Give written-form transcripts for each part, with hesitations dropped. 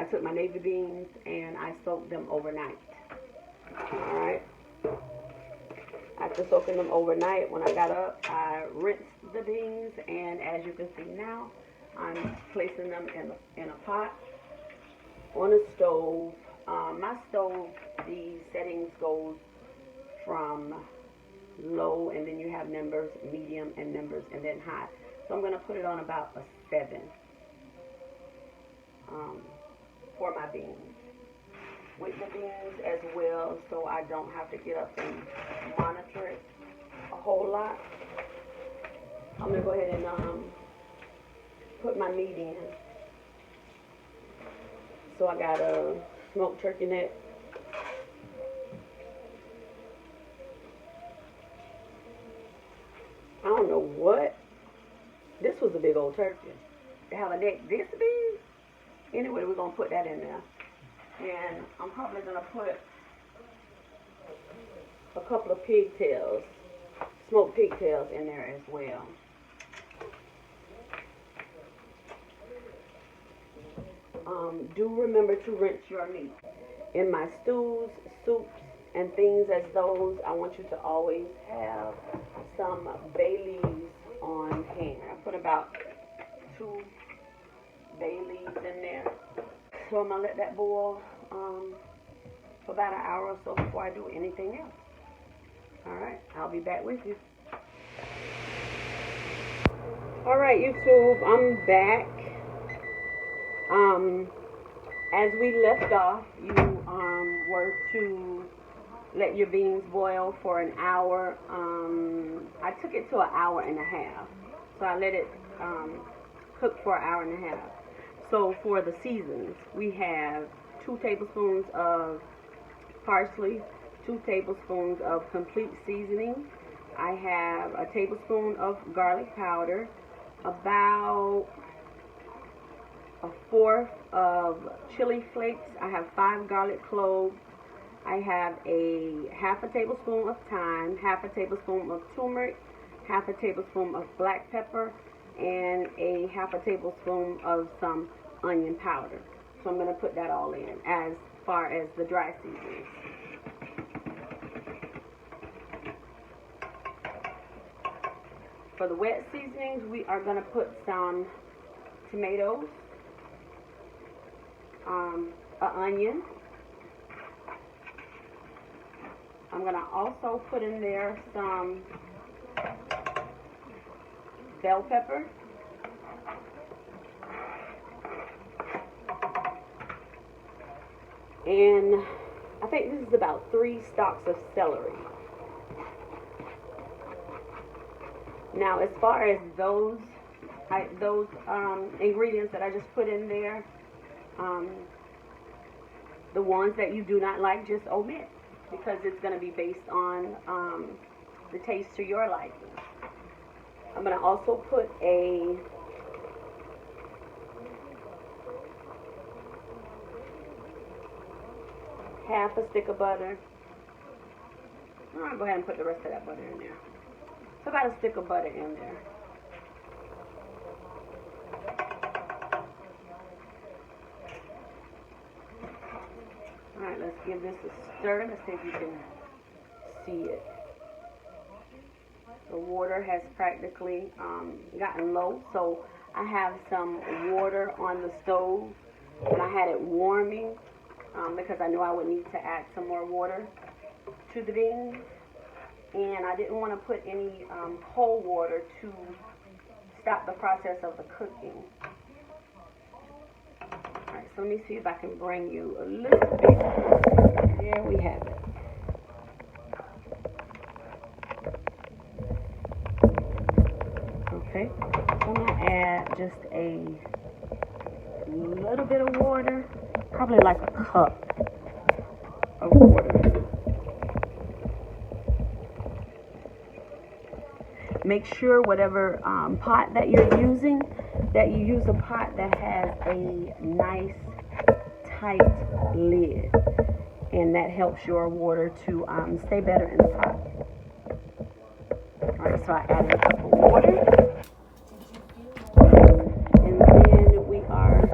took my navy beans and I soaked them overnight. Alright. After soaking them overnight, when I got up, I rinsed the beans, and as you can see now, I'm placing them in a pot on a stove. My stove, the settings goes from low, and then you have numbers, medium, and numbers, and then high. So I'm going to put it on about a 7 for my beans. With the beans as well, so I don't have to get up and monitor it a whole lot. I'm going to go ahead and put my meat in. So I got a smoked turkey neck. I don't know what. This was a big old turkey. To have a neck this big? Anyway, we're going to put that in there. And I'm probably going to put a couple of pigtails, smoked pigtails in there as well. Do remember to rinse your meat. In my stews, soups, and things as those, I want you to always have some bay leaves on hand. I put about 2 bay leaves in there. So I'm going to let that boil for about an hour or so before I do anything else. Alright, I'll be back with you. Alright, YouTube, I'm back. As we left off, you were to let your beans boil for an hour. I took it to an hour and a half. So I let it cook for an hour and a half. So for the seasons, we have 2 tablespoons of parsley, 2 tablespoons of complete seasoning. I have a tablespoon of garlic powder, about 1/4 of chili flakes. I have 5 garlic cloves. I have a 1/2 tablespoon of thyme, 1/2 tablespoon of turmeric, 1/2 tablespoon of black pepper, and a 1/2 tablespoon of some onion powder. So I'm going to put that all in as far as the dry seasonings. For the wet seasonings, we are going to put some tomatoes, an onion. I'm going to also put in there some bell pepper, and I think this is about 3 stalks of celery. Now, as far as those ingredients that I just put in there, the ones that you do not like, just omit, because it's going to be based on the taste to your liking. I'm going to also put a half a stick of butter. I'm going to go ahead and put the rest of that butter in there. So about a stick of butter in there. Alright, let's give this a stir. Let's see if you can see it. The water has practically gotten low, so I have some water on the stove, and I had it warming because I knew I would need to add some more water to the beans, and I didn't want to put any cold water to stop the process of the cooking. Alright, so let me see if I can bring you a little bit. There we have it. Okay, I'm going to add just a little bit of water, probably like a cup of water. Make sure whatever pot that you're using, that you use a pot that has a nice tight lid, and that helps your water to stay better in the pot. Alright, so I added a cup of water, and then we are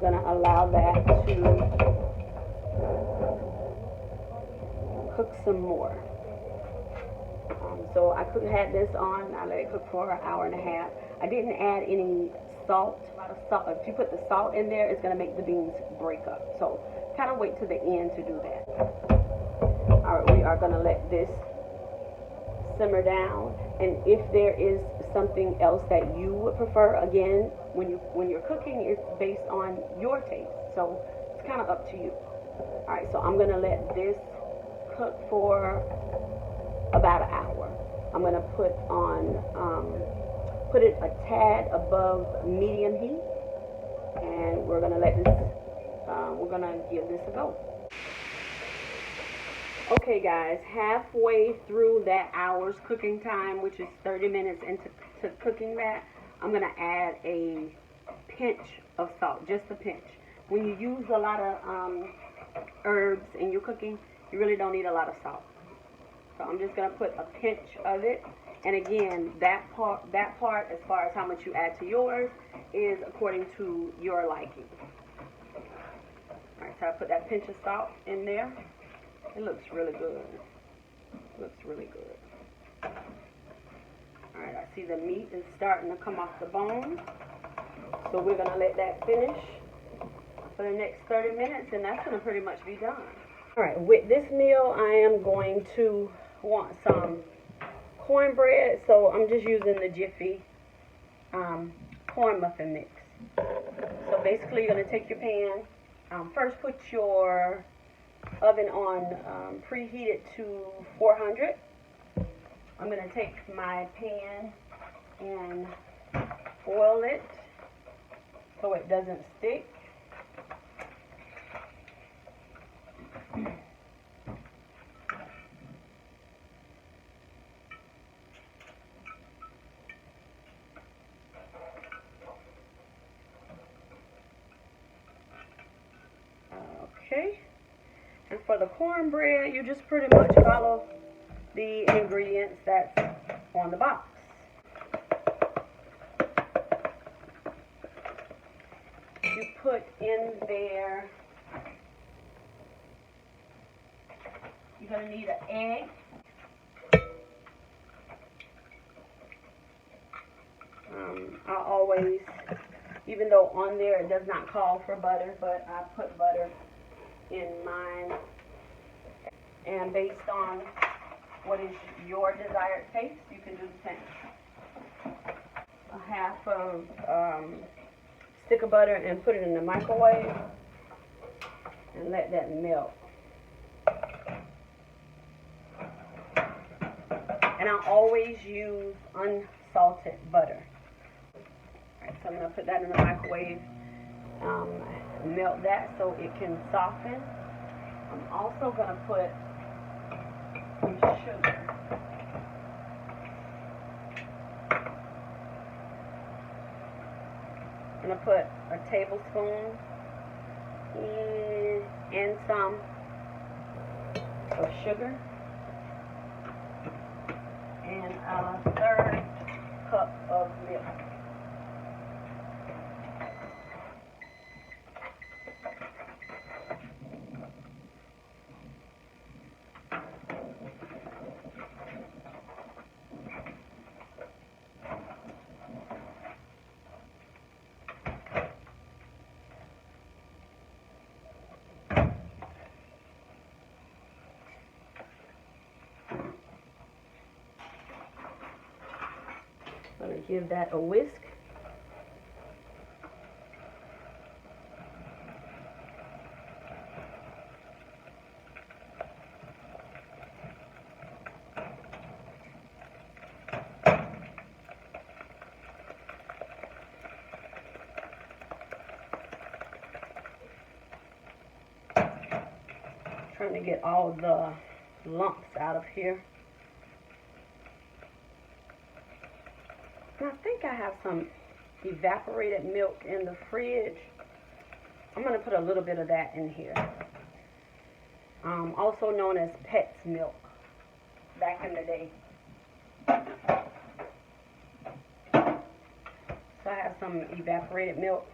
gonna allow that to cook some more. So I had this on. I let it cook for an hour and a half. I didn't add any salt. If you put the salt in there, it's gonna make the beans break up. So kind of wait to the end to do that. All right, we are gonna let this simmer down, and if there is something else that you would prefer, again, when you're cooking, it's based on your taste, so it's kind of up to you. All right, so I'm gonna let this cook for about an hour. I'm gonna put it a tad above medium heat, and we're gonna let this we're gonna give this a go. Okay guys, halfway through that hour's cooking time, which is 30 minutes into cooking that, I'm going to add a pinch of salt, just a pinch. When you use a lot of herbs in your cooking, you really don't need a lot of salt. So I'm just going to put a pinch of it. And again, that part, as far as how much you add to yours, is according to your liking. Alright, so I put that pinch of salt in there. It looks really good. Looks really good. Alright, I see the meat is starting to come off the bone. So we're going to let that finish for the next 30 minutes, and that's going to pretty much be done. Alright, with this meal, I am going to want some cornbread. So I'm just using the Jiffy corn muffin mix. So basically, you're going to take your pan. First, put your oven on preheated to 400. I'm going to take my pan and oil it so it doesn't stick. Okay. And for the cornbread, you just pretty much follow the ingredients that's on the box. You put in there, you're going to need an egg. I always, even though on there it does not call for butter, but I put butter in mine, and based on what is your desired taste, you can do the same. A half of stick of butter and put it in the microwave and let that melt. And I always use unsalted butter. Alright, so I'm going to put that in the microwave, melt that so it can soften. I'm also going to put some sugar. I'm going to put a tablespoon and some of sugar and a third cup of milk. I'm going to give that a whisk. Trying to get all the lumps out of here. I think I have some evaporated milk in the fridge. I'm going to put a little bit of that in here. Also known as pet's milk back in the day. So I have some evaporated milk.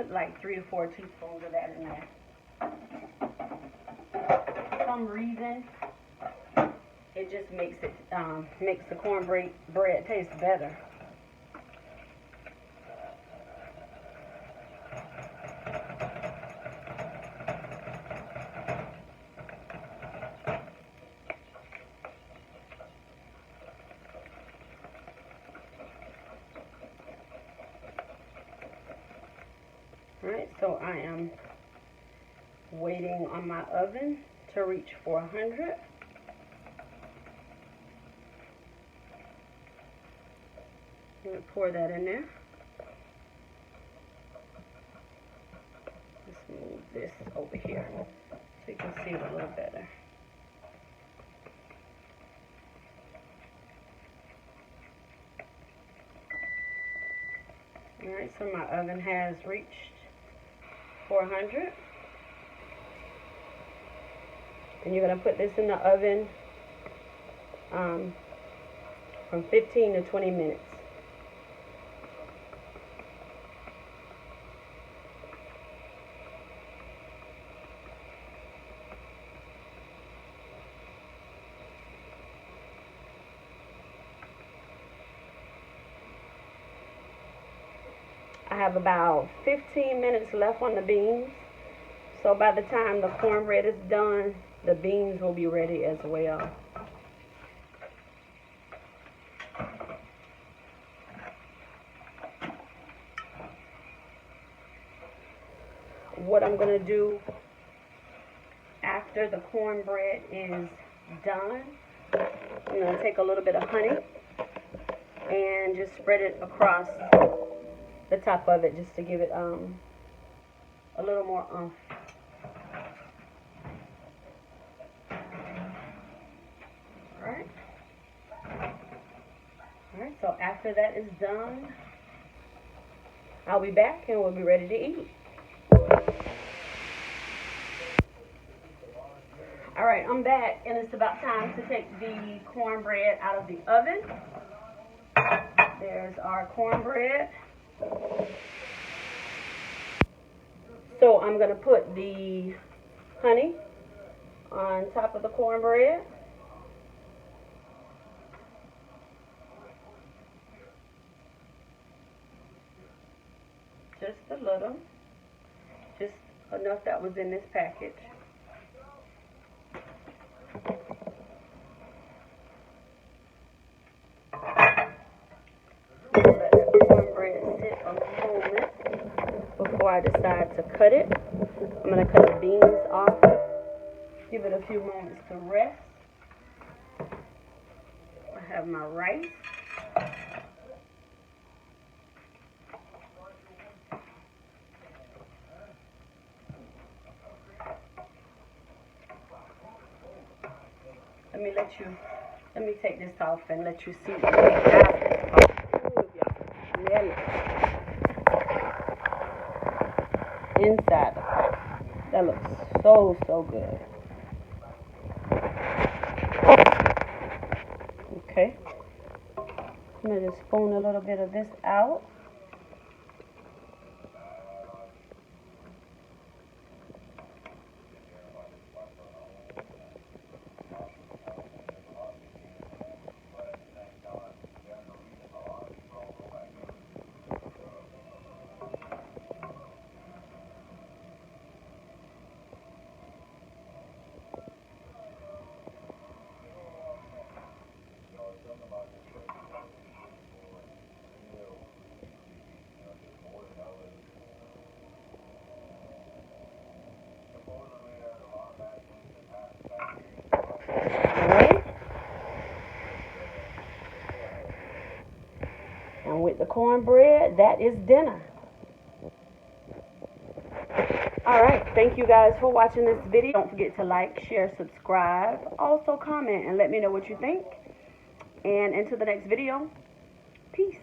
put like 3 to 4 teaspoons of that in there. For some reason, it just makes the cornbread taste better. Alright, so I am waiting on my oven to reach 400. I'm going to pour that in there. Let's move this over here so you can see it a little better. Alright, so my oven has reached 400. And you're going to put this in the oven from 15 to 20 minutes. I have about 15 minutes left on the beans. So by the time the cornbread is done, the beans will be ready as well. What I'm going to do after the cornbread is done, I'm going to take a little bit of honey and just spread it across the top of it just to give it a little more oomph. Alright, so after that is done, I'll be back and we'll be ready to eat. Alright, I'm back and it's about time to take the cornbread out of the oven. There's our cornbread. So I'm going to put the honey on top of the cornbread. Just a little. Just enough that was in this package. Let the cornbread sit a moment before I decide to cut it. I'm going to cut the beans off. Give it a few moments to rest. I have my rice. Let me take this off and let you see inside the pot. That looks so good. Okay. I'm going to just spoon a little bit of this out. And with the cornbread, that is dinner. Alright, thank you guys for watching this video. Don't forget to like, share, subscribe. Also comment and let me know what you think. And until the next video, peace.